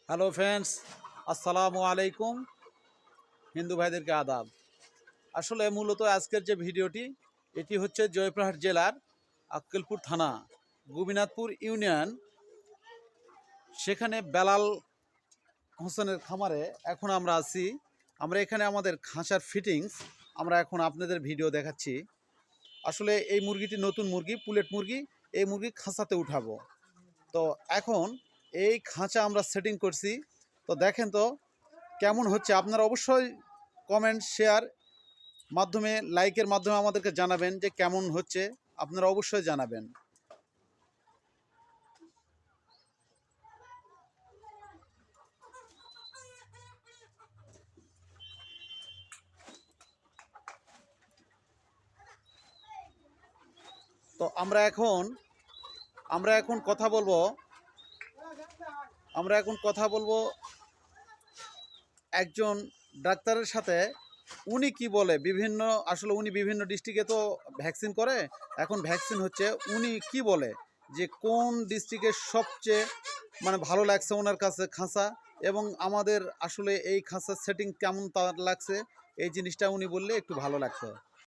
Hello friends, আসসালামু আলাইকুম। হিন্দু ভাইদেরকে আদাব। আসলে মূলত আজকের যে ভিডিওটি, এটি হচ্ছে জয়পুরহাট জেলার আক্কেলপুর থানা, গোপীনাথপুর ইউনিয়ন। সেখানে বেলাল হোসেনের খামারে এখন আমরা আছি। আমরা এখানে আমাদের খাঁচার ফিটিংস আমরা এখন আপনাদের ভিডিও দেখাচ্ছি। আসলে এই মুরগিটি নতুন মুরগি, পুলেট মুরগি। এই মুরগি খাঁচাতে উঠাবো। তো এখন এই খাঁচা আমরা সেটিং করছি। তো দেখেন তো কেমন হচ্ছে। আপনারা অবশ্যই কমেন্ট, শেয়ার মাধ্যমে, লাইকের মাধ্যমে আমাদেরকে জানাবেন যে কেমন হচ্ছে। আপনারা অবশ্যই জানাবেন। তো আমরা এখন কথা বলবো একজন ডাক্তারের সাথে। উনি কি বলে, আসলে উনি বিভিন্ন ডিস্ট্রিক্টে তো ভ্যাকসিন করে। এখন ভ্যাকসিন হচ্ছে, উনি কি বলে যে কোন ডিস্ট্রিক্টের সবচেয়ে ভালো লাগছে ওনার কাছে খাঁচা, এবং আমাদের আসলে এই খাঁচার সেটিং কেমন তার লাগছে, এই জিনিসটা উনি বললে একটু ভালো লাগতো।